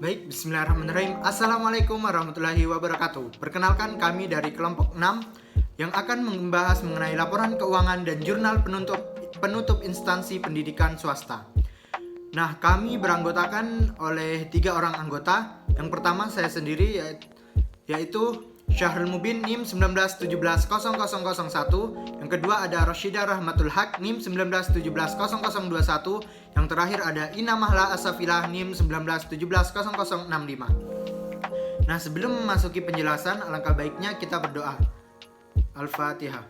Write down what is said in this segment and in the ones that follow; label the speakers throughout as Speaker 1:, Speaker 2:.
Speaker 1: Baik, bismillahirrahmanirrahim. Assalamualaikum warahmatullahi wabarakatuh. Perkenalkan, kami dari kelompok 6 yang akan membahas mengenai laporan keuangan dan jurnal penutup instansi pendidikan swasta. Nah, kami beranggotakan oleh 3 orang anggota. Yang pertama saya sendiri, yaitu Syahrul Mubin NIM 19170001. Yang kedua ada Rashidah Rahmatul Haq NIM 19170021. Yang terakhir ada Ina Mahla Asafilah NIM 19170065. Nah, sebelum memasuki penjelasan, alangkah baiknya kita berdoa. Al-Fatihah.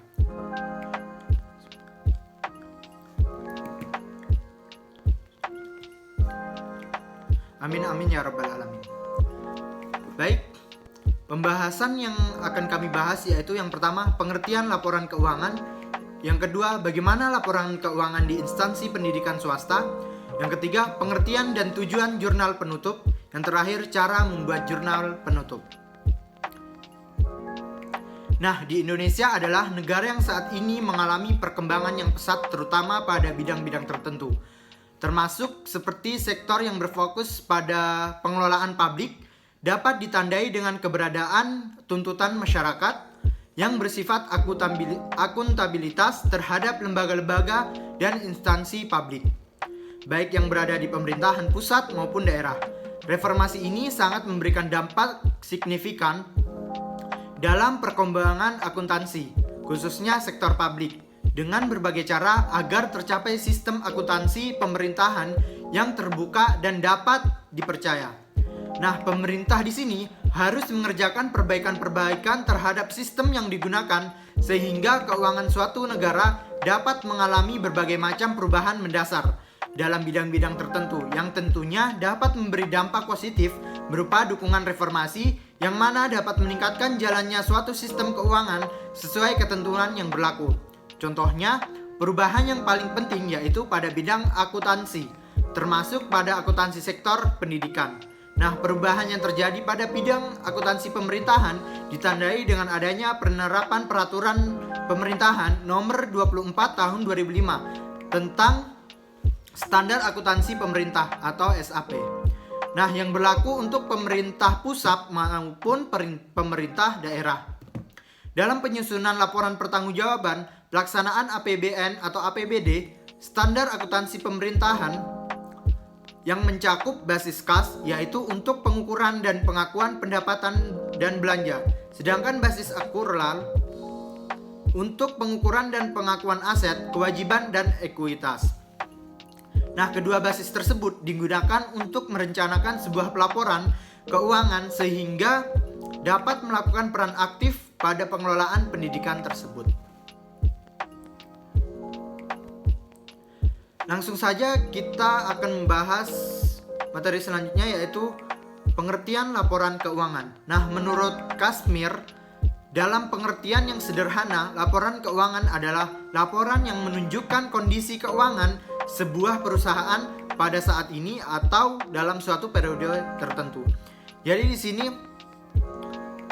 Speaker 1: Amin amin ya rabbal alamin. Baik, pembahasan yang akan kami bahas yaitu yang pertama, pengertian laporan keuangan. Yang kedua, bagaimana laporan keuangan di instansi pendidikan swasta. Yang ketiga, pengertian dan tujuan jurnal penutup. Yang terakhir, cara membuat jurnal penutup. Nah, di Indonesia adalah negara yang saat ini mengalami perkembangan yang pesat terutama pada bidang-bidang tertentu, termasuk seperti sektor yang berfokus pada pengelolaan publik, dapat ditandai dengan keberadaan tuntutan masyarakat yang bersifat akuntabilitas terhadap lembaga-lembaga dan instansi publik, baik yang berada di pemerintahan pusat maupun daerah. Reformasi ini sangat memberikan dampak signifikan dalam perkembangan akuntansi, khususnya sektor publik, dengan berbagai cara agar tercapai sistem akuntansi pemerintahan yang terbuka dan dapat dipercaya. Nah, pemerintah di sini harus mengerjakan perbaikan-perbaikan terhadap sistem yang digunakan sehingga keuangan suatu negara dapat mengalami berbagai macam perubahan mendasar dalam bidang-bidang tertentu yang tentunya dapat memberi dampak positif berupa dukungan reformasi yang mana dapat meningkatkan jalannya suatu sistem keuangan sesuai ketentuan yang berlaku. Contohnya, perubahan yang paling penting yaitu pada bidang akuntansi, termasuk pada akuntansi sektor pendidikan. Nah, perubahan yang terjadi pada bidang akuntansi pemerintahan ditandai dengan adanya penerapan peraturan pemerintahan nomor 24 tahun 2005 tentang standar akuntansi pemerintah atau SAP. Nah, yang berlaku untuk pemerintah pusat maupun pemerintah daerah. Dalam penyusunan laporan pertanggungjawaban pelaksanaan APBN atau APBD, standar akuntansi pemerintahan yang mencakup basis kas yaitu untuk pengukuran dan pengakuan pendapatan dan belanja, sedangkan basis akrual untuk pengukuran dan pengakuan aset, kewajiban dan ekuitas. Nah, kedua basis tersebut digunakan untuk merencanakan sebuah pelaporan keuangan sehingga dapat melakukan peran aktif pada pengelolaan pendidikan tersebut. Langsung saja kita akan membahas materi selanjutnya yaitu pengertian laporan keuangan. Nah, menurut Kasmir, dalam pengertian yang sederhana, laporan keuangan adalah laporan yang menunjukkan kondisi keuangan sebuah perusahaan pada saat ini atau dalam suatu periode tertentu. Jadi di sini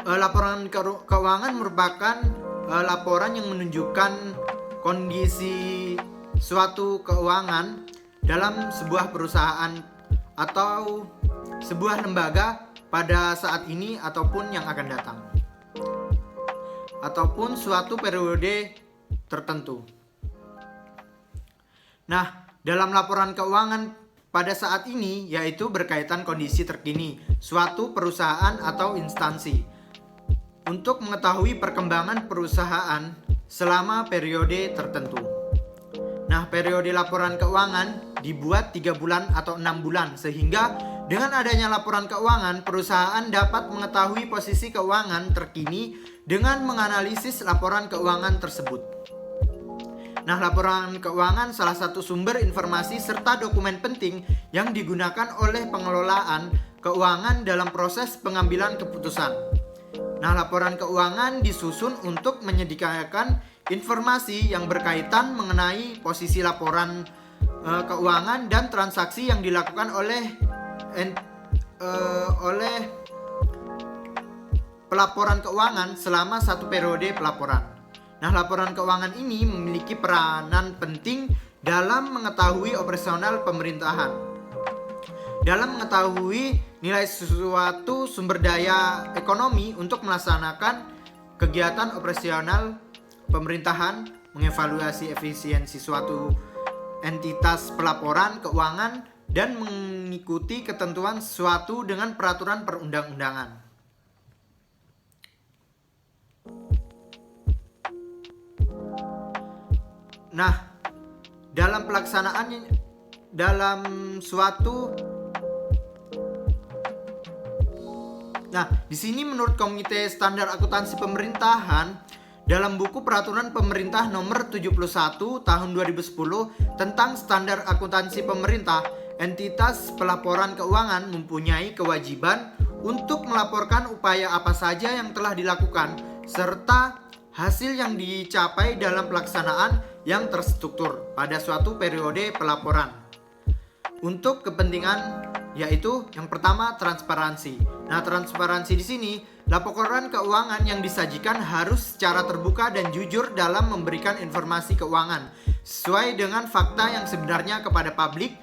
Speaker 1: laporan keuangan merupakan laporan yang menunjukkan kondisi suatu keuangan dalam sebuah perusahaan atau sebuah lembaga pada saat ini ataupun yang akan datang, ataupun suatu periode tertentu. Nah, dalam laporan keuangan pada saat ini yaitu berkaitan kondisi terkini suatu perusahaan atau instansi untuk mengetahui perkembangan perusahaan selama periode tertentu. Nah, periode laporan keuangan dibuat 3 bulan atau 6 bulan sehingga dengan adanya laporan keuangan, perusahaan dapat mengetahui posisi keuangan terkini dengan menganalisis laporan keuangan tersebut. Nah, laporan keuangan salah satu sumber informasi serta dokumen penting yang digunakan oleh pengelolaan keuangan dalam proses pengambilan keputusan. Nah, laporan keuangan disusun untuk menyediakan informasi yang berkaitan mengenai posisi laporan keuangan dan transaksi yang dilakukan oleh pelaporan keuangan selama satu periode pelaporan. Nah, laporan keuangan ini memiliki peranan penting dalam mengetahui operasional pemerintahan, dalam mengetahui nilai suatu sumber daya ekonomi untuk melaksanakan kegiatan operasional pemerintahan, mengevaluasi efisiensi suatu entitas pelaporan keuangan, dan mengikuti ketentuan suatu dengan peraturan perundang-undangan. Nah, dalam pelaksanaan di sini menurut Komite Standar Akuntansi Pemerintahan, dalam buku Peraturan Pemerintah Nomor 71 Tahun 2010 tentang Standar Akuntansi Pemerintah, entitas pelaporan keuangan mempunyai kewajiban untuk melaporkan upaya apa saja yang telah dilakukan serta hasil yang dicapai dalam pelaksanaan yang terstruktur pada suatu periode pelaporan. Untuk kepentingan yaitu yang pertama transparansi. Nah, transparansi di sini, laporan keuangan yang disajikan harus secara terbuka dan jujur dalam memberikan informasi keuangan sesuai dengan fakta yang sebenarnya kepada publik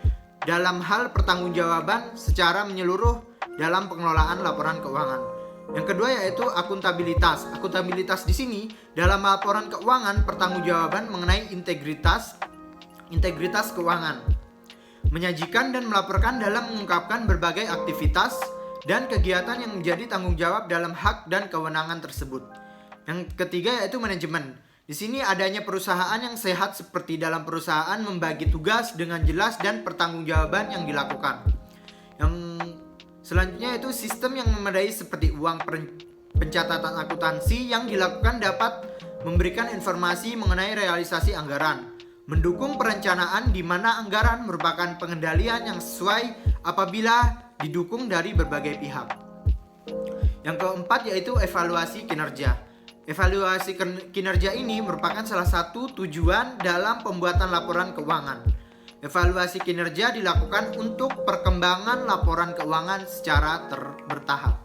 Speaker 1: dalam hal pertanggungjawaban secara menyeluruh dalam pengelolaan laporan keuangan. Yang kedua yaitu akuntabilitas. Akuntabilitas di sini dalam laporan keuangan pertanggungjawaban mengenai integritas keuangan. Menyajikan dan melaporkan dalam mengungkapkan berbagai aktivitas dan kegiatan yang menjadi tanggung jawab dalam hak dan kewenangan tersebut. Yang ketiga yaitu manajemen. Di sini adanya perusahaan yang sehat seperti dalam perusahaan membagi tugas dengan jelas dan pertanggungjawaban yang dilakukan. Yang selanjutnya itu sistem yang memadai seperti uang pencatatan akuntansi yang dilakukan dapat memberikan informasi mengenai realisasi anggaran, mendukung perencanaan di mana anggaran merupakan pengendalian yang sesuai apabila didukung dari berbagai pihak. Yang keempat yaitu evaluasi kinerja. Evaluasi kinerja ini merupakan salah satu tujuan dalam pembuatan laporan keuangan. Evaluasi kinerja dilakukan untuk perkembangan laporan keuangan secara bertahap.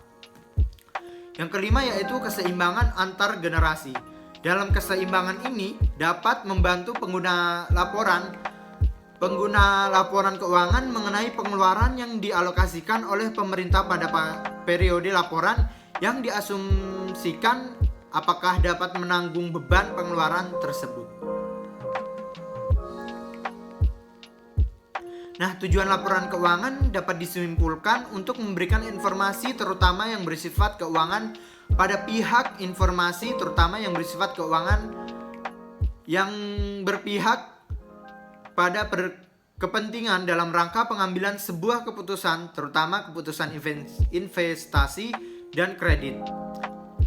Speaker 1: Yang kelima yaitu keseimbangan antar generasi. Dalam keseimbangan ini dapat membantu pengguna laporan keuangan mengenai pengeluaran yang dialokasikan oleh pemerintah pada periode laporan yang diasumsikan apakah dapat menanggung beban pengeluaran tersebut. Nah, tujuan laporan keuangan dapat disimpulkan untuk memberikan informasi terutama yang bersifat keuangan pada pihak informasi terutama yang bersifat keuangan yang berpihak pada kepentingan dalam rangka pengambilan sebuah keputusan, terutama keputusan investasi dan kredit.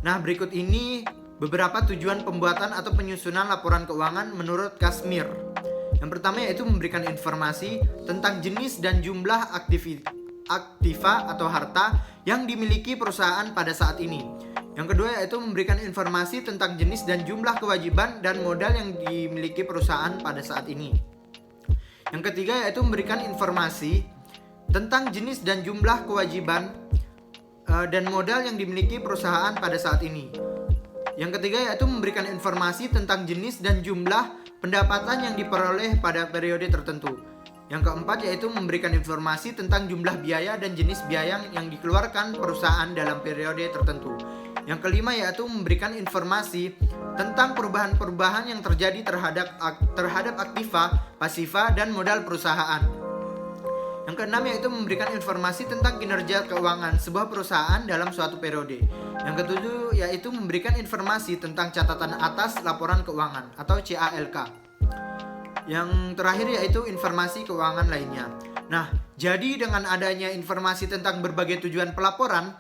Speaker 1: Nah, berikut ini beberapa tujuan pembuatan atau penyusunan laporan keuangan menurut Kashmir. Yang pertama yaitu memberikan informasi tentang jenis dan jumlah aktiva atau harta yang dimiliki perusahaan pada saat ini. Yang kedua yaitu memberikan informasi tentang jenis dan jumlah kewajiban dan modal yang dimiliki perusahaan pada saat ini. Yang ketiga yaitu memberikan informasi tentang jenis dan jumlah kewajiban dan modal yang dimiliki perusahaan pada saat ini. Yang ketiga yaitu memberikan informasi tentang jenis dan jumlah pendapatan yang diperoleh pada periode tertentu. Yang keempat yaitu memberikan informasi tentang jumlah biaya dan jenis biaya yang dikeluarkan perusahaan dalam periode tertentu. Yang kelima yaitu memberikan informasi tentang perubahan-perubahan yang terjadi terhadap aktiva, pasiva, dan modal perusahaan. Yang keenam yaitu memberikan informasi tentang kinerja keuangan sebuah perusahaan dalam suatu periode. Yang ketujuh yaitu memberikan informasi tentang catatan atas laporan keuangan atau CALK. Yang terakhir yaitu informasi keuangan lainnya. Nah, jadi dengan adanya informasi tentang berbagai tujuan pelaporan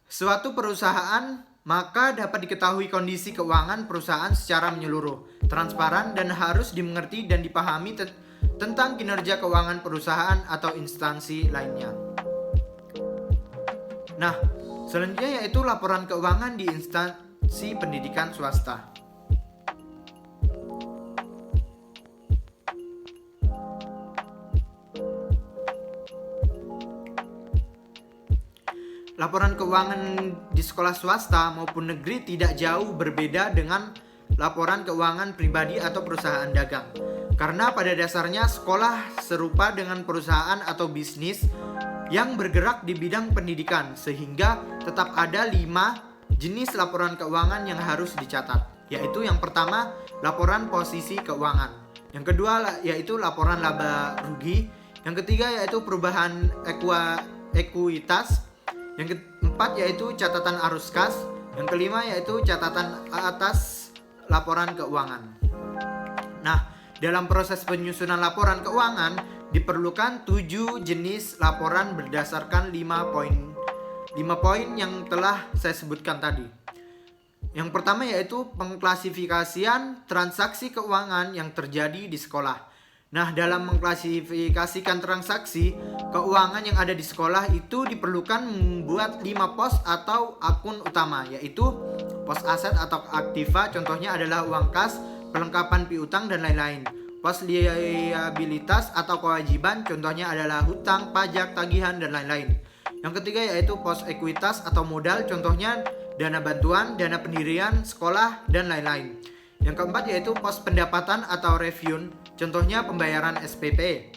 Speaker 1: suatu perusahaan, maka dapat diketahui kondisi keuangan perusahaan secara menyeluruh, transparan, dan harus dimengerti dan dipahami tentang kinerja keuangan perusahaan atau instansi lainnya. Nah, selanjutnya yaitu laporan keuangan di instansi pendidikan swasta. Laporan keuangan di sekolah swasta maupun negeri tidak jauh berbeda dengan laporan keuangan pribadi atau perusahaan dagang. Karena pada dasarnya sekolah serupa dengan perusahaan atau bisnis yang bergerak di bidang pendidikan, sehingga tetap ada 5 jenis laporan keuangan yang harus dicatat, yaitu yang pertama laporan posisi keuangan, yang kedua yaitu laporan laba rugi, yang ketiga yaitu perubahan ekuitas, yang keempat yaitu catatan arus kas, yang kelima yaitu catatan atas laporan keuangan. Nah, dalam proses penyusunan laporan keuangan diperlukan 7 jenis laporan berdasarkan 5 poin yang telah saya sebutkan tadi. Yang pertama yaitu pengklasifikasian transaksi keuangan yang terjadi di sekolah. Nah, dalam mengklasifikasikan transaksi keuangan yang ada di sekolah itu diperlukan membuat 5 pos atau akun utama, yaitu pos aset atau aktiva, contohnya adalah uang kas, perlengkapan piutang dan lain-lain. Pos liabilitas atau kewajiban, contohnya adalah hutang, pajak, tagihan dan lain-lain. Yang ketiga yaitu pos ekuitas atau modal, contohnya dana bantuan, dana pendirian sekolah dan lain-lain. Yang keempat yaitu pos pendapatan atau revenue, contohnya pembayaran SPP.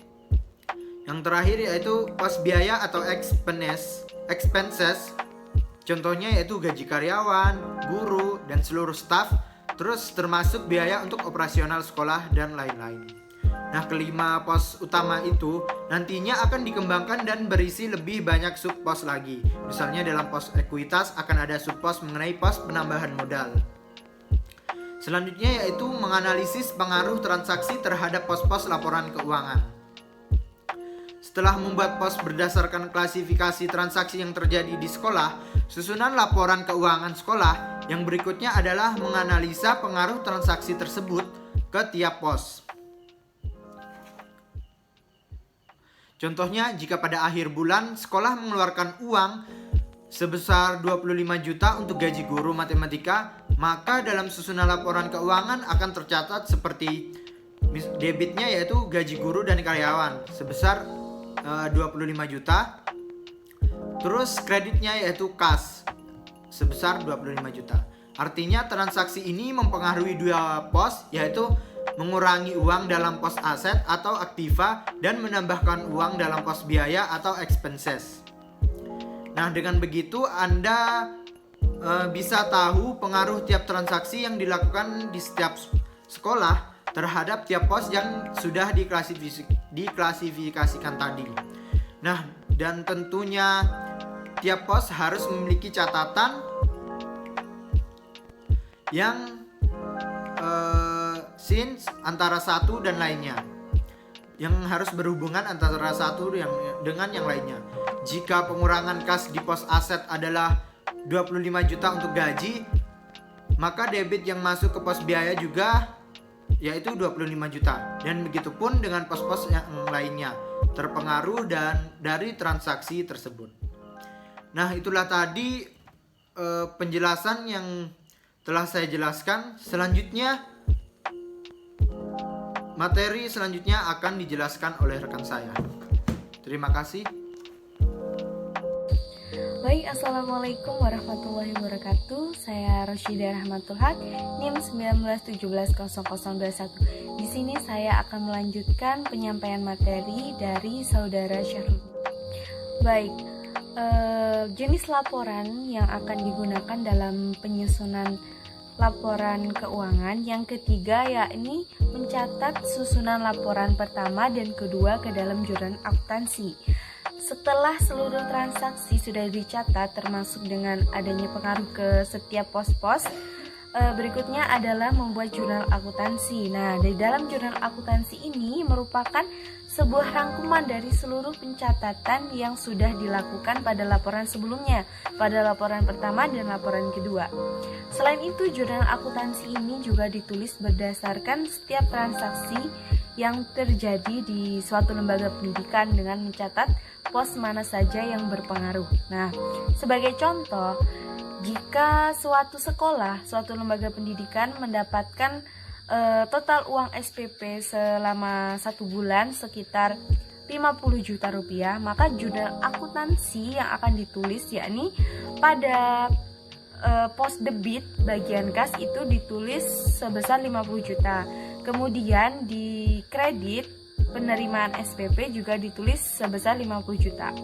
Speaker 1: Yang terakhir yaitu pos biaya atau expenses, contohnya yaitu gaji karyawan, guru, dan seluruh staf, terus termasuk biaya untuk operasional sekolah dan lain-lain. Nah, kelima pos utama itu nantinya akan dikembangkan dan berisi lebih banyak subpos lagi. Misalnya dalam pos ekuitas akan ada subpos mengenai pos penambahan modal. Selanjutnya yaitu menganalisis pengaruh transaksi terhadap pos-pos laporan keuangan. Setelah membuat pos berdasarkan klasifikasi transaksi yang terjadi di sekolah, susunan laporan keuangan sekolah yang berikutnya adalah menganalisa pengaruh transaksi tersebut ke tiap pos. Contohnya, jika pada akhir bulan sekolah mengeluarkan uang sebesar 25 juta untuk gaji guru matematika, maka dalam susunan laporan keuangan akan tercatat seperti debitnya yaitu gaji guru dan karyawan sebesar 25 juta. Terus kreditnya yaitu kas sebesar 25 juta. Artinya transaksi ini mempengaruhi 2 pos, yaitu mengurangi uang dalam pos aset atau aktiva dan menambahkan uang dalam pos biaya atau expenses. Nah, dengan begitu Anda bisa tahu pengaruh tiap transaksi yang dilakukan di setiap sekolah terhadap tiap pos yang sudah diklasifikasikan tadi. Nah, dan tentunya tiap pos harus memiliki catatan yang since antara satu dan lainnya, yang harus berhubungan antara satu dengan yang lainnya. Jika pengurangan kas di pos aset adalah 25 juta untuk gaji, maka debit yang masuk ke pos biaya juga yaitu 25 juta. Dan begitupun dengan pos-pos yang lainnya terpengaruh dari transaksi tersebut. Nah, itulah tadi penjelasan yang telah saya jelaskan. Selanjutnya, materi selanjutnya akan dijelaskan oleh rekan saya. Terima kasih.
Speaker 2: Baik, Assalamualaikum warahmatullahi wabarakatuh. Saya Rosyida Rahmatul Haq, NIM 19170021. Di sini saya akan melanjutkan penyampaian materi dari saudara Syahrul. Baik, jenis laporan yang akan digunakan dalam penyusunan laporan keuangan yang ketiga yakni mencatat susunan laporan pertama dan kedua ke dalam jurnal akuntansi. Setelah seluruh transaksi sudah dicatat termasuk dengan adanya pengaruh ke setiap pos-pos, berikutnya adalah membuat jurnal akuntansi. Nah, di dalam jurnal akuntansi ini merupakan sebuah rangkuman dari seluruh pencatatan yang sudah dilakukan pada laporan sebelumnya, pada laporan pertama dan laporan kedua. Selain itu, jurnal akuntansi ini juga ditulis berdasarkan setiap transaksi yang terjadi di suatu lembaga pendidikan dengan mencatat pos mana saja yang berpengaruh. Nah, sebagai contoh, jika suatu sekolah, suatu lembaga pendidikan mendapatkan total uang SPP selama 1 bulan sekitar 50 juta rupiah, maka jurnal akuntansi yang akan ditulis yakni pada pos debit bagian kas itu ditulis sebesar 50 juta. Kemudian di kredit penerimaan SPP juga ditulis sebesar 50 juta.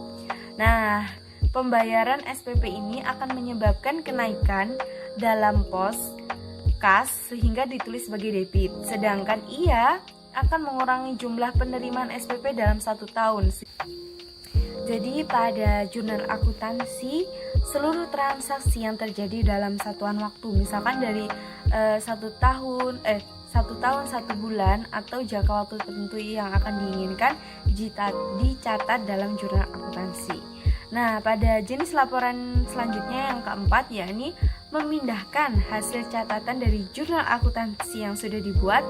Speaker 2: Nah, pembayaran SPP ini akan menyebabkan kenaikan dalam pos kas sehingga ditulis sebagai debit, sedangkan ia akan mengurangi jumlah penerimaan SPP dalam 1 tahun. Jadi pada jurnal akuntansi, seluruh transaksi yang terjadi dalam satuan waktu, misalkan dari 1 tahun, 1 bulan atau jangka waktu tertentu yang akan diinginkan dicatat dalam jurnal akuntansi. Nah, pada jenis laporan selanjutnya yang keempat, yakni memindahkan hasil catatan dari jurnal akuntansi yang sudah dibuat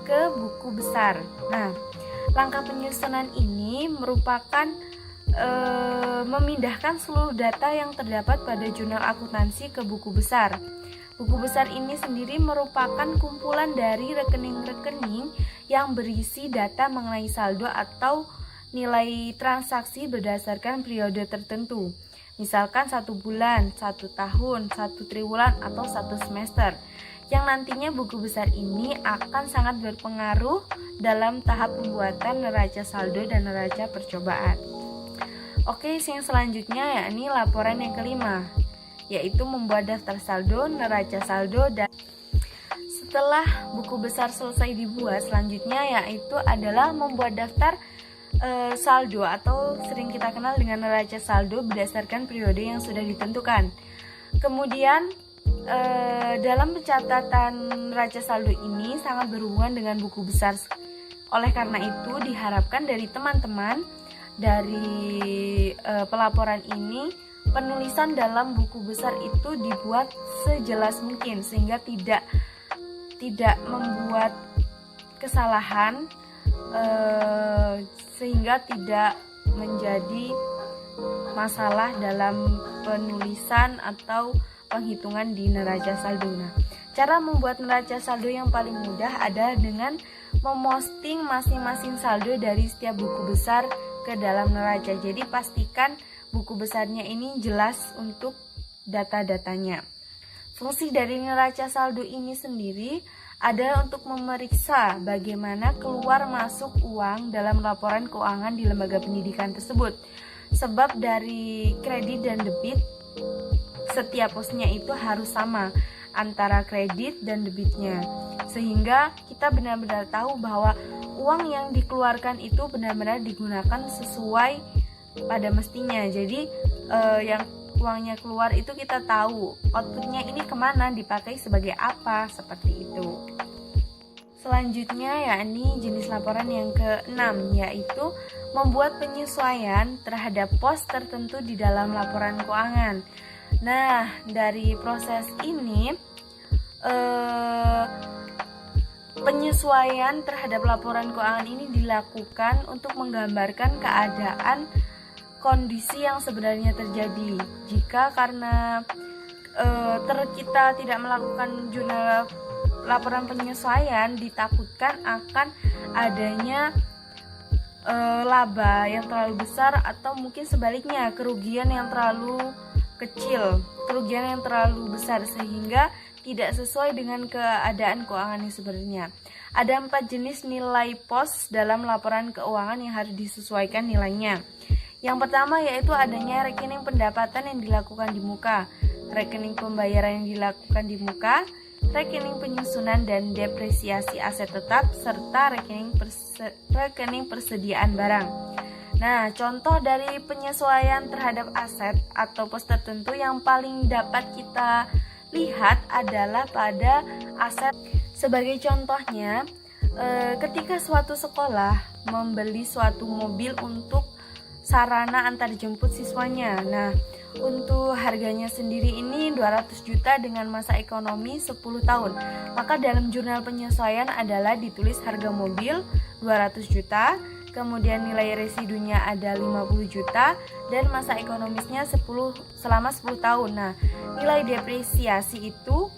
Speaker 2: ke buku besar. Nah, langkah penyusunan ini merupakan memindahkan seluruh data yang terdapat pada jurnal akuntansi ke buku besar. Buku besar ini sendiri merupakan kumpulan dari rekening-rekening yang berisi data mengenai saldo atau nilai transaksi berdasarkan periode tertentu. Misalkan 1 bulan, 1 tahun, 1 triwulan, atau 1 semester. Yang nantinya buku besar ini akan sangat berpengaruh dalam tahap pembuatan neraca saldo dan neraca percobaan. Oke, yang selanjutnya yakni laporan yang kelima, yaitu membuat daftar saldo, neraca saldo, dan setelah buku besar selesai dibuat, selanjutnya yaitu adalah membuat daftar saldo atau sering kita kenal dengan neraca saldo berdasarkan periode yang sudah ditentukan. Kemudian dalam pencatatan neraca saldo ini sangat berhubungan dengan buku besar. Oleh karena itu diharapkan dari teman-teman dari pelaporan ini, penulisan dalam buku besar itu dibuat sejelas mungkin sehingga tidak membuat kesalahan, sehingga tidak menjadi masalah dalam penulisan atau penghitungan di neraca saldo. Nah, cara membuat neraca saldo yang paling mudah adalah dengan memosting masing-masing saldo dari setiap buku besar ke dalam neraca. Jadi pastikan buku besarnya ini jelas untuk data-datanya. Fungsi dari neraca saldo ini sendiri adalah untuk memeriksa bagaimana keluar masuk uang dalam laporan keuangan di lembaga pendidikan tersebut. Sebab dari kredit dan debit, setiap posnya itu harus sama antara kredit dan debitnya. Sehingga kita benar-benar tahu bahwa uang yang dikeluarkan itu benar-benar digunakan sesuai pada mestinya. Jadi yang uangnya keluar itu kita tahu outputnya ini kemana, dipakai sebagai apa, seperti itu. Selanjutnya yakni jenis laporan yang ke-6, yaitu membuat penyesuaian terhadap pos tertentu di dalam laporan keuangan. Nah, dari proses ini penyesuaian terhadap laporan keuangan ini dilakukan untuk menggambarkan keadaan kondisi yang sebenarnya terjadi. Jika karena kita tidak melakukan jurnal laporan penyesuaian, ditakutkan akan adanya laba yang terlalu besar atau mungkin sebaliknya kerugian yang terlalu kecil, kerugian yang terlalu besar sehingga tidak sesuai dengan keadaan keuangan yang sebenarnya. Ada 4 jenis nilai pos dalam laporan keuangan yang harus disesuaikan nilainya. Yang pertama yaitu adanya rekening pendapatan yang dilakukan di muka, rekening pembayaran yang dilakukan di muka, rekening penyusunan dan depresiasi aset tetap, serta rekening persediaan barang. Nah, contoh dari penyesuaian terhadap aset atau pos tertentu yang paling dapat kita lihat adalah pada aset. Sebagai contohnya, ketika suatu sekolah membeli suatu mobil untuk sarana antar jemput siswanya. Nah, untuk harganya sendiri ini 200 juta dengan masa ekonomi 10 tahun. Maka dalam jurnal penyesuaian adalah ditulis harga mobil 200 juta, kemudian nilai residunya ada 50 juta dan masa ekonomisnya selama 10 tahun. Nah, nilai depresiasi itu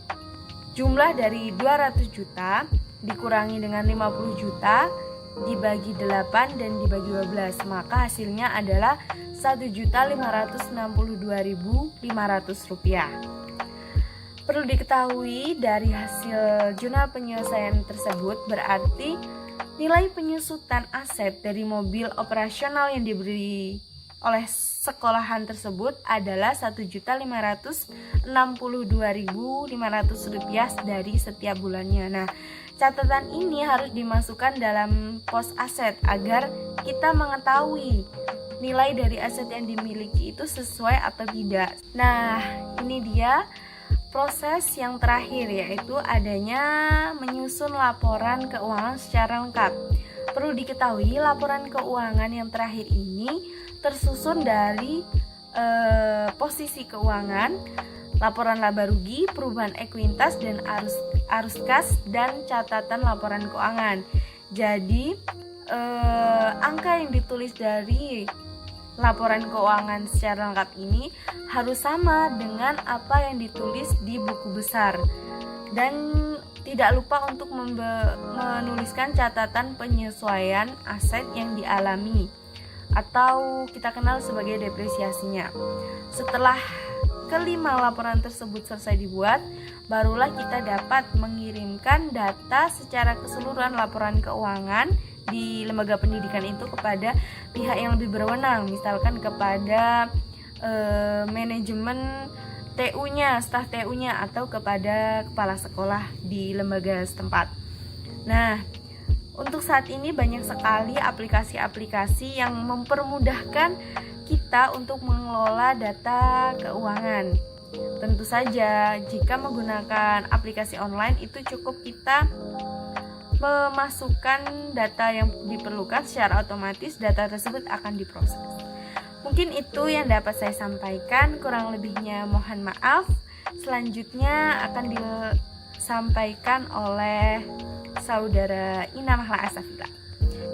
Speaker 2: jumlah dari 200 juta dikurangi dengan 50 juta dibagi 8 dan dibagi 12, maka hasilnya adalah Rp1.562.500. Perlu diketahui dari hasil jurnal penyelesaian tersebut berarti nilai penyusutan aset dari mobil operasional yang diberi oleh sekolahan tersebut adalah Rp1.562.500 dari setiap bulannya. Nah, catatan ini harus dimasukkan dalam pos aset agar kita mengetahui nilai dari aset yang dimiliki itu sesuai atau tidak. Nah, ini dia proses yang terakhir, yaitu adanya menyusun laporan keuangan secara lengkap. Perlu diketahui, laporan keuangan yang terakhir ini tersusun dari posisi keuangan, laporan laba rugi, perubahan ekuitas, dan arus kas, dan catatan laporan keuangan. Jadi, angka yang ditulis dari laporan keuangan secara lengkap ini harus sama dengan apa yang ditulis di buku besar. Dan tidak lupa untuk menuliskan catatan penyesuaian aset yang dialami atau kita kenal sebagai depresiasinya. Setelah kelima laporan tersebut selesai dibuat, barulah kita dapat mengirimkan data secara keseluruhan laporan keuangan di lembaga pendidikan itu kepada pihak yang lebih berwenang, misalkan kepada manajemen TU-nya, staf TU-nya, atau kepada kepala sekolah di lembaga setempat. Nah, untuk saat ini banyak sekali aplikasi-aplikasi yang mempermudahkan kita untuk mengelola data keuangan. Tentu saja, jika menggunakan aplikasi online itu cukup kita memasukkan data yang diperlukan, secara otomatis data tersebut akan diproses. Mungkin itu yang dapat saya sampaikan, kurang lebihnya mohon maaf. Selanjutnya akan disampaikan oleh Saudara Ina Mahla Asafila.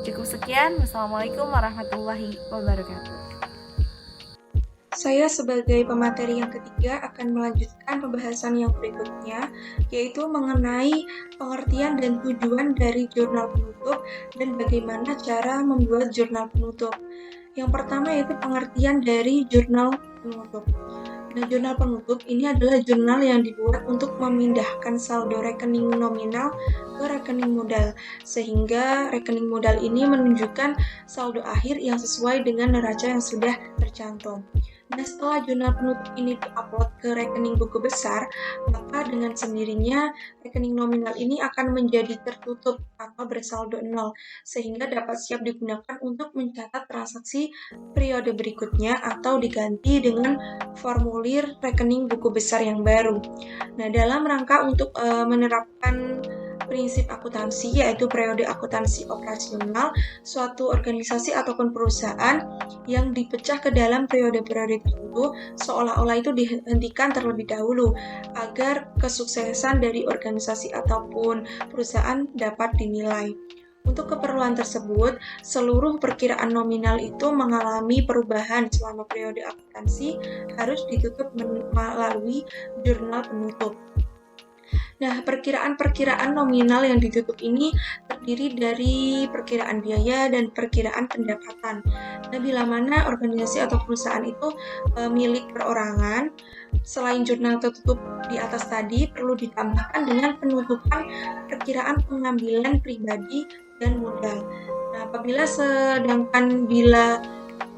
Speaker 2: Cukup sekian, wassalamualaikum warahmatullahi wabarakatuh.
Speaker 3: Saya sebagai pemateri yang ketiga akan melanjutkan pembahasan yang berikutnya, yaitu mengenai pengertian dan tujuan dari jurnal penutup dan bagaimana cara membuat jurnal penutup. Yang pertama yaitu pengertian dari jurnal penutup. Nah, jurnal penutup ini adalah jurnal yang dibuat untuk memindahkan saldo rekening nominal ke rekening modal, sehingga rekening modal ini menunjukkan saldo akhir yang sesuai dengan neraca yang sudah tercantum. Nah, setelah jurnal penutup ini diupload ke rekening buku besar, maka dengan sendirinya rekening nominal ini akan menjadi tertutup atau bersaldo nol, sehingga dapat siap digunakan untuk mencatat transaksi periode berikutnya atau diganti dengan formulir rekening buku besar yang baru. Nah, dalam rangka untuk menerapkan prinsip akuntansi, yaitu periode akuntansi operasional, suatu organisasi ataupun perusahaan yang dipecah ke dalam periode-periode tertentu seolah-olah itu dihentikan terlebih dahulu agar kesuksesan dari organisasi ataupun perusahaan dapat dinilai. Untuk keperluan tersebut, seluruh perkiraan nominal itu mengalami perubahan selama periode akuntansi harus ditutup melalui jurnal penutup. Nah, perkiraan-perkiraan nominal yang ditutup ini terdiri dari perkiraan biaya dan perkiraan pendapatan. Nah, bila mana organisasi atau perusahaan itu milik perorangan, selain jurnal tertutup di atas tadi, perlu ditambahkan dengan penutupan perkiraan pengambilan pribadi dan modal. Nah, bila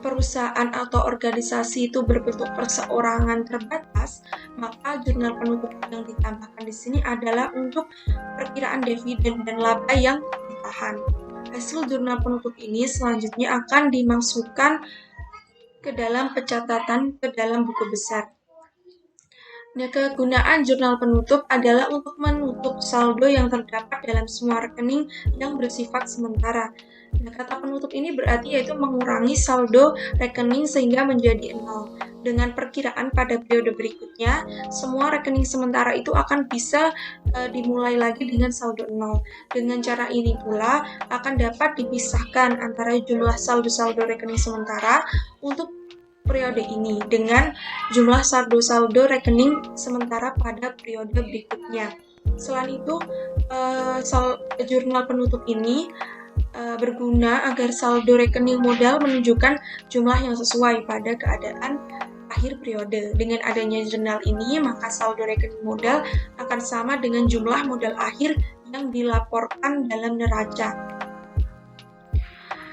Speaker 3: perusahaan atau organisasi itu berbentuk perseorangan terbatas, maka jurnal penutup yang ditambahkan di sini adalah untuk perkiraan dividen dan laba yang ditahan. Hasil jurnal penutup ini selanjutnya akan dimasukkan ke dalam pencatatan ke dalam buku besar. Nah, kegunaan jurnal penutup adalah untuk menutup saldo yang terdapat dalam semua rekening yang bersifat sementara. Nah, kata penutup ini berarti yaitu mengurangi saldo rekening sehingga menjadi nol. Dengan perkiraan pada periode berikutnya, semua rekening sementara itu akan bisa dimulai lagi dengan saldo nol. Dengan cara ini pula akan dapat dipisahkan antara jumlah saldo-saldo rekening sementara untuk periode ini dengan jumlah saldo-saldo rekening sementara pada periode berikutnya. Selain itu, jurnal penutup ini berguna agar saldo rekening modal menunjukkan jumlah yang sesuai pada keadaan akhir periode. Dengan adanya jurnal ini, maka saldo rekening modal akan sama dengan jumlah modal akhir yang dilaporkan dalam neraca.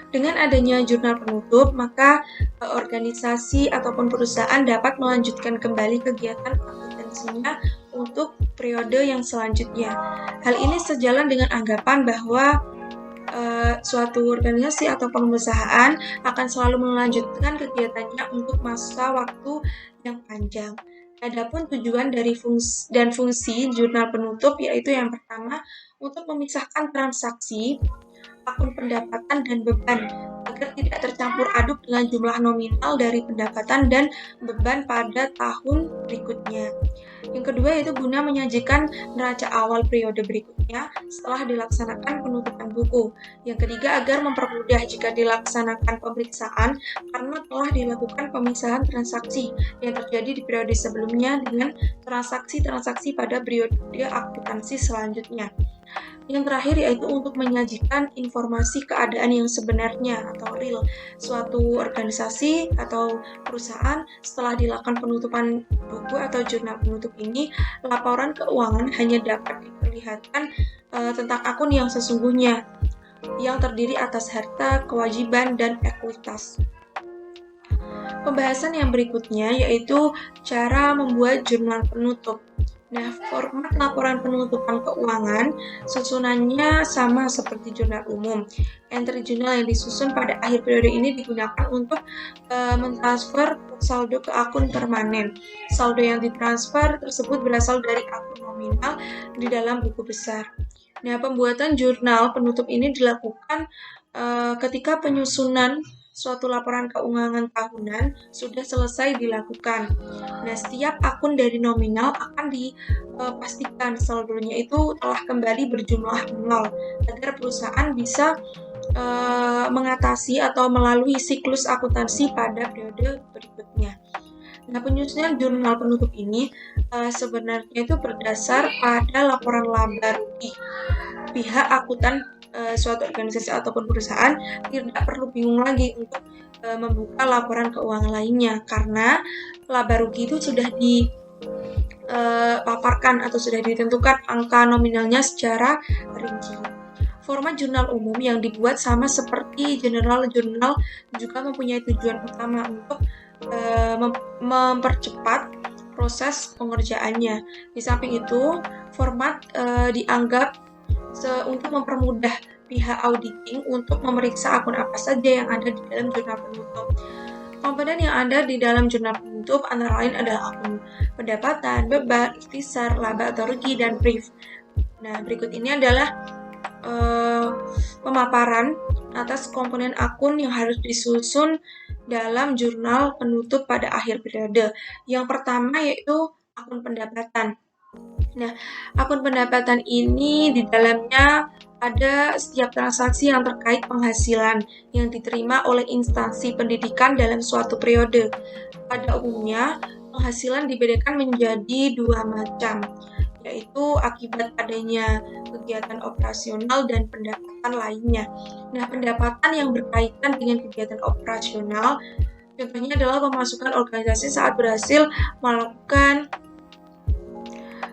Speaker 3: Dengan adanya jurnal penutup, maka organisasi ataupun perusahaan dapat melanjutkan kembali kegiatan akuntansinya untuk periode yang selanjutnya. Hal ini sejalan dengan anggapan bahwa suatu organisasi atau perusahaan akan selalu melanjutkan kegiatannya untuk masa waktu yang panjang. Adapun tujuan dari fungsi jurnal penutup yaitu yang pertama untuk memisahkan transaksi, akun pendapatan dan beban agar tidak tercampur aduk dengan jumlah nominal dari pendapatan dan beban pada tahun berikutnya. Yang kedua yaitu guna menyajikan neraca awal periode berikutnya setelah dilaksanakan penutupan buku. Yang ketiga agar mempermudah jika dilaksanakan pemeriksaan karena telah dilakukan pemisahan transaksi yang terjadi di periode sebelumnya dengan transaksi-transaksi pada periode akuntansi selanjutnya. Yang terakhir yaitu untuk menyajikan informasi keadaan yang sebenarnya atau real suatu organisasi atau perusahaan setelah dilakukan penutupan buku atau jurnal penutup ini, laporan keuangan hanya dapat diperlihatkan tentang akun yang sesungguhnya yang terdiri atas harta, kewajiban, dan ekuitas. Pembahasan yang berikutnya yaitu cara membuat jurnal penutup. Nah, format laporan penutupan keuangan susunannya sama seperti jurnal umum. Entry jurnal yang disusun pada akhir periode ini digunakan untuk mentransfer saldo ke akun permanen. Saldo yang ditransfer tersebut berasal dari akun nominal di dalam buku besar. Nah, pembuatan jurnal penutup ini dilakukan ketika penyusunan suatu laporan keuangan tahunan sudah selesai dilakukan. Nah, setiap akun dari nominal akan dipastikan saldonya itu telah kembali berjumlah 0 agar perusahaan bisa mengatasi atau melalui siklus akuntansi pada periode berikutnya. Nah, penyusunan jurnal penutup ini sebenarnya itu berdasar pada laporan laba rugi. Pihak akuntan suatu organisasi ataupun perusahaan tidak perlu bingung lagi untuk membuka laporan keuangan lainnya karena laba rugi itu sudah dipaparkan atau sudah ditentukan angka nominalnya secara rinci. Format jurnal umum yang dibuat sama seperti jurnal juga mempunyai tujuan utama untuk mempercepat proses pengerjaannya. Di samping itu, format dianggap untuk mempermudah pihak auditing untuk memeriksa akun apa saja yang ada di dalam jurnal penutup. Komponen yang ada di dalam jurnal penutup antara lain adalah akun pendapatan, beban, ikhtisar, laba atau rugi, dan brief. Nah, berikut ini adalah pemaparan atas komponen akun yang harus disusun dalam jurnal penutup pada akhir periode. Yang pertama yaitu akun pendapatan. Nah, akun pendapatan ini di dalamnya ada setiap transaksi yang terkait penghasilan yang diterima oleh instansi pendidikan dalam suatu periode. Pada umumnya, penghasilan dibedakan menjadi dua macam, yaitu akibat adanya kegiatan operasional dan pendapatan lainnya. Nah, pendapatan yang berkaitan dengan kegiatan operasional contohnya adalah pemasukan organisasi saat berhasil melakukan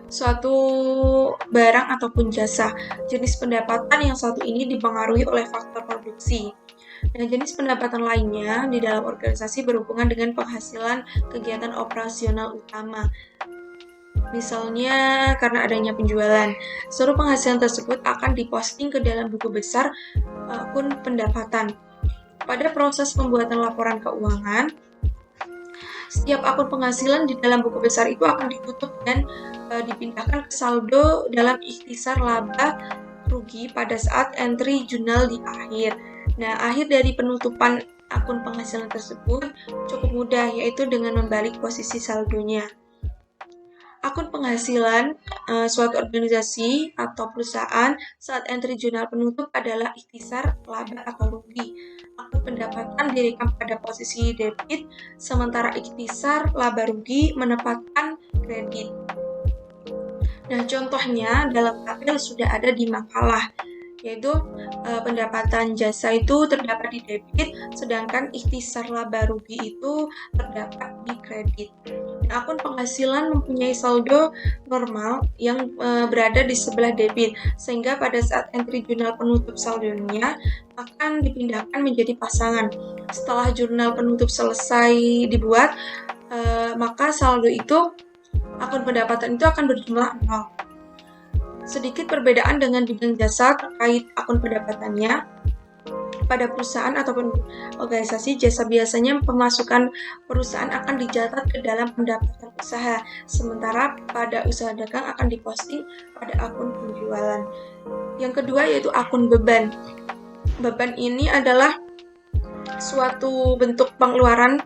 Speaker 3: suatu barang ataupun jasa. Jenis pendapatan yang satu ini dipengaruhi oleh faktor produksi. Dan jenis pendapatan lainnya di dalam organisasi berhubungan dengan penghasilan kegiatan operasional utama. Misalnya karena adanya penjualan. Seluruh penghasilan tersebut akan diposting ke dalam buku besar akun pendapatan. Pada proses pembuatan laporan keuangan, setiap akun penghasilan di dalam buku besar itu akan ditutup dan dipindahkan ke saldo dalam ikhtisar laba rugi pada saat entry jurnal di akhir. Nah, akhir dari penutupan akun penghasilan tersebut cukup mudah, yaitu dengan membalik posisi saldonya. Akun penghasilan suatu organisasi atau perusahaan saat entry jurnal penutup adalah ikhtisar laba atau rugi. Akun pendapatan direkam pada posisi debit, sementara ikhtisar laba rugi menempatkan kredit. Nah, contohnya dalam tabel sudah ada di makalah, yaitu pendapatan jasa itu terdapat di debit, sedangkan ikhtisar laba rugi itu terdapat di kredit. Akun penghasilan mempunyai saldo normal yang berada di sebelah debit, sehingga pada saat entry jurnal penutup saldonya akan dipindahkan menjadi pasangan. Setelah jurnal penutup selesai dibuat, maka saldo itu, akun pendapatan itu akan berjumlah 0. Sedikit perbedaan dengan bidang jasa terkait akun pendapatannya. Pada perusahaan ataupun organisasi jasa biasanya pemasukan perusahaan akan dicatat ke dalam pendapatan usaha, sementara pada usaha dagang akan diposting pada akun penjualan. Yang kedua yaitu akun beban. Beban ini adalah suatu bentuk pengeluaran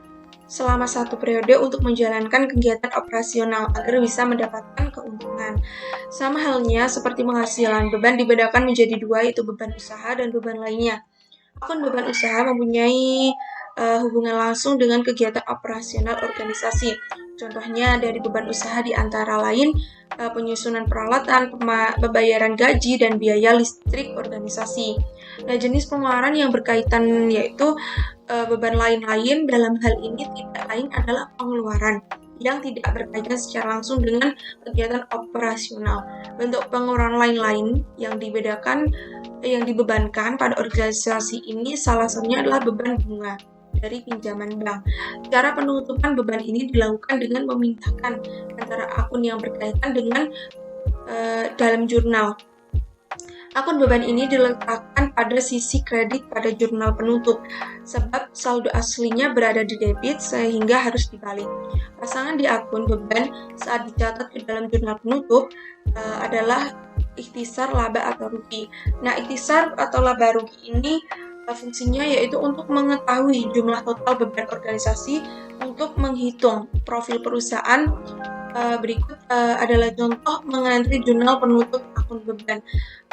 Speaker 3: selama satu periode untuk menjalankan kegiatan operasional agar bisa mendapatkan keuntungan. Sama halnya seperti penghasilan, beban dibedakan menjadi 2, yaitu beban usaha dan beban lainnya. Akun beban usaha mempunyai hubungan langsung dengan kegiatan operasional organisasi. Contohnya dari beban usaha di antara lain penyusunan peralatan, pembayaran gaji, dan biaya listrik organisasi. Nah, jenis pengeluaran yang berkaitan yaitu beban lain-lain dalam hal ini tidak lain adalah pengeluaran yang tidak berkaitan secara langsung dengan kegiatan operasional. Bentuk pengeluaran lain-lain yang dibebankan pada organisasi ini salah satunya adalah beban bunga dari pinjaman bank. Cara penutupan beban ini dilakukan dengan memindahkan antara akun yang berkaitan dengan dalam jurnal. Akun beban ini diletakkan pada sisi kredit pada jurnal penutup, sebab saldo aslinya berada di debit sehingga harus dibalik. Pasangan di akun beban saat dicatat ke dalam jurnal penutup adalah ikhtisar laba atau rugi. Nah, ikhtisar atau laba rugi ini fungsinya yaitu untuk mengetahui jumlah total beban organisasi untuk menghitung profil perusahaan. Berikut adalah contoh mengantri jurnal penutup akun beban.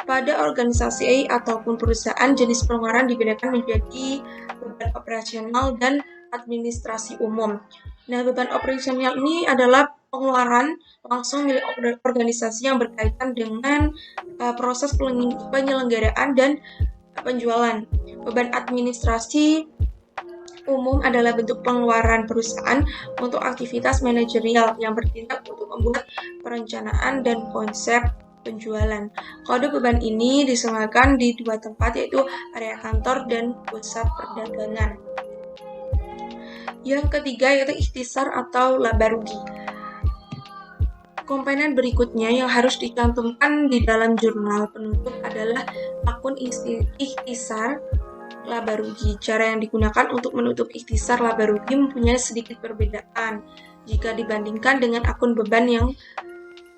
Speaker 3: Pada organisasi ataupun perusahaan, jenis pengeluaran dibedakan menjadi beban operasional dan administrasi umum. Nah, beban operasional ini adalah pengeluaran langsung milik organisasi yang berkaitan dengan proses penyelenggaraan dan penjualan. Beban administrasi umum adalah bentuk pengeluaran perusahaan untuk aktivitas manajerial yang bertindak untuk membuat perencanaan dan konsep penjualan. Kode beban ini disematkan di 2 tempat, yaitu area kantor dan pusat perdagangan. Yang ketiga yaitu ikhtisar atau laba rugi. Komponen berikutnya yang harus dicantumkan di dalam jurnal penutup adalah akun ikhtisar laba rugi. Cara yang digunakan untuk menutup ikhtisar laba rugi mempunyai sedikit perbedaan jika dibandingkan dengan akun beban yang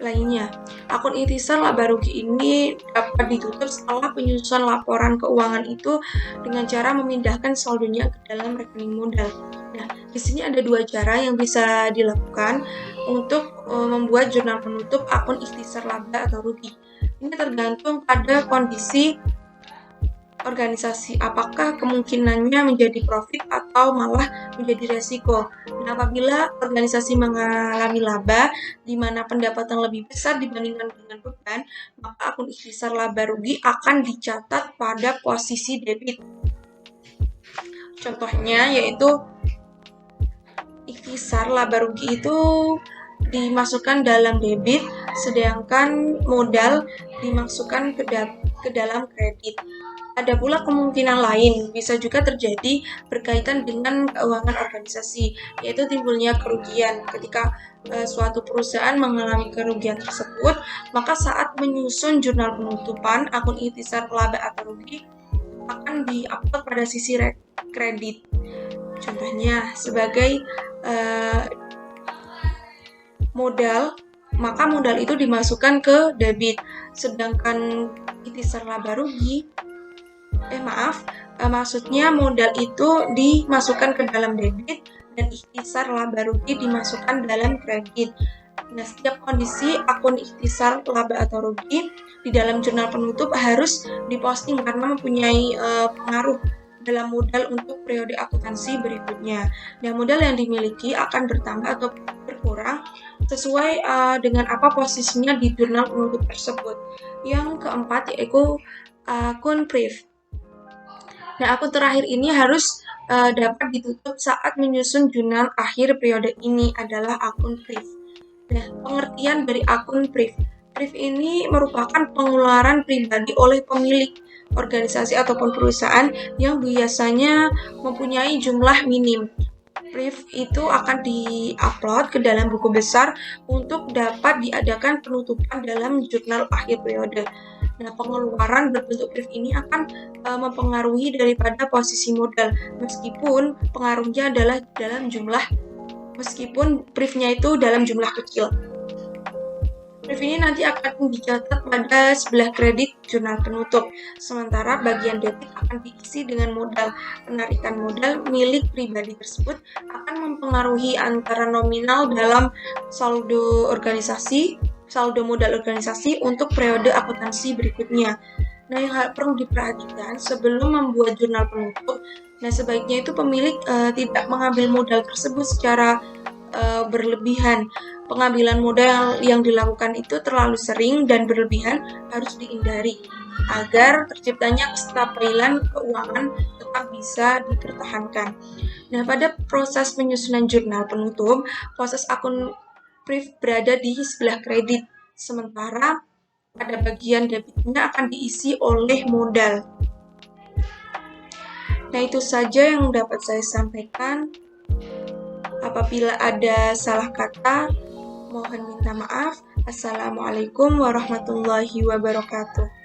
Speaker 3: lainnya. Akun ikhtisar laba rugi ini dapat ditutup setelah penyusunan laporan keuangan itu dengan cara memindahkan saldonya ke dalam rekening modal. Nah, di sini ada 2 cara yang bisa dilakukan untuk membuat jurnal penutup akun ikhtisar laba atau rugi. Ini tergantung pada kondisi organisasi, apakah kemungkinannya menjadi profit atau malah menjadi resiko. Nah, apabila organisasi mengalami laba di mana pendapatan lebih besar dibandingkan dengan beban, maka akun ikhtisar laba rugi akan dicatat pada posisi debit. Contohnya yaitu ikhtisar laba rugi itu dimasukkan dalam debit, sedangkan modal dimasukkan ke dalam kredit. Ada pula kemungkinan lain, bisa juga terjadi berkaitan dengan keuangan organisasi, yaitu timbulnya kerugian. Ketika suatu perusahaan mengalami kerugian tersebut, maka saat menyusun jurnal penutupan, akun ikhtisar laba atau rugi akan di-upload pada sisi kredit. Contohnya, sebagai modal, maka modal itu dimasukkan ke debit, sedangkan ikhtisar laba rugi maksudnya modal itu dimasukkan ke dalam debit dan ikhtisar laba rugi dimasukkan dalam kredit. Nah, setiap kondisi akun ikhtisar laba atau rugi di dalam jurnal penutup harus diposting karena mempunyai pengaruh dalam modal untuk periode akuntansi berikutnya. Nah, modal yang dimiliki akan bertambah atau berkurang sesuai dengan apa posisinya di jurnal penutup tersebut. Yang keempat yaitu akun priv. Nah, akun terakhir ini harus dapat ditutup saat menyusun jurnal akhir periode ini adalah akun priv. Nah, pengertian dari akun priv. Priv ini merupakan pengeluaran pribadi oleh pemilik organisasi ataupun perusahaan yang biasanya mempunyai jumlah minim. Priv itu akan di-upload ke dalam buku besar untuk dapat diadakan penutupan dalam jurnal akhir periode. Nah, pengeluaran berbentuk priv ini akan mempengaruhi daripada posisi modal, meskipun pengaruhnya adalah meskipun privnya itu dalam jumlah kecil. Priv ini nanti akan dicatat pada sebelah kredit jurnal penutup, sementara bagian debit akan diisi dengan modal. Penarikan modal milik pribadi tersebut akan mempengaruhi antara nominal dalam saldo modal organisasi untuk periode akuntansi berikutnya. Nah, yang perlu diperhatikan sebelum membuat jurnal penutup, sebaiknya itu pemilik tidak mengambil modal tersebut secara berlebihan. Pengambilan modal yang dilakukan itu terlalu sering dan berlebihan harus dihindari agar terciptanya kestabilan keuangan tetap bisa dipertahankan. Nah, pada proses penyusunan jurnal penutup, proses akun priv berada di sebelah kredit, sementara pada bagian debitnya akan diisi oleh modal. Nah, itu saja yang dapat saya sampaikan. Apabila ada salah kata, mohon minta maaf. Assalamualaikum warahmatullahi wabarakatuh.